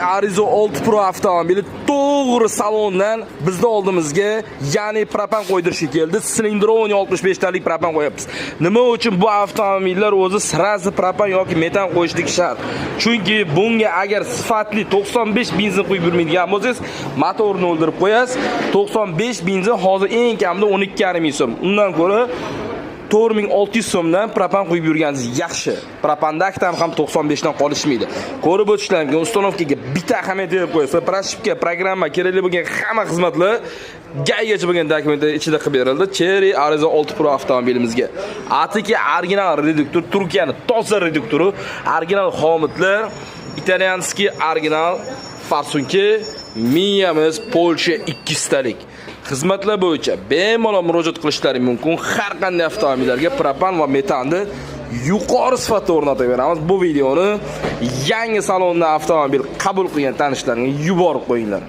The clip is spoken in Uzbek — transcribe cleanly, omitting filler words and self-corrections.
Arizo 6 Pro avtomobili to'g'ri salondan bizning oldimizga, ya'ni propan qo'ydirishga keldi. Silindroniy 65 talik propan qo'yapmiz. Nima uchun bu avtomobillar o'zi sirazi propan yoki metan qo'yishligi shart? Chunki bunga agar sifatli 95 benzin quyib yurmaydigan bo'lsangiz, motorni o'ldirib qo'yasiz. 95 benzin hozir eng kamida 12,5 ming so'm. Undan ko'ra 4600 so'mdan propan quyib yurganingiz yaxshi. Propandakdan ham 95 dan qolishmaydi. Ko'rib o'tishlarimga, ustanovkaga bitta ahamiyat berib qo'ysa, proshipka, programma, kerakli bo'lgan hamma xizmatlar gaygacha bo'lgan dokumentlar ichida qilib berildi. Cherry Arizo 6 Pro avtomobilimizga. Atiki original reduktor, Turkiyaning toza reduktori, original xomitlar, italyanskiy original farsunki, miyamiz Polsha 200 talik. Xizmatlar bo'yicha bemalol murojaat qilishlari mumkin. Har qanday avtomobillarga propan va metanni yuqori sifatda o'rnatib beramiz. Bu videoni yangi salonda avtomobil qabul qilgan tanishlaringizga yuborib qo'yinglar.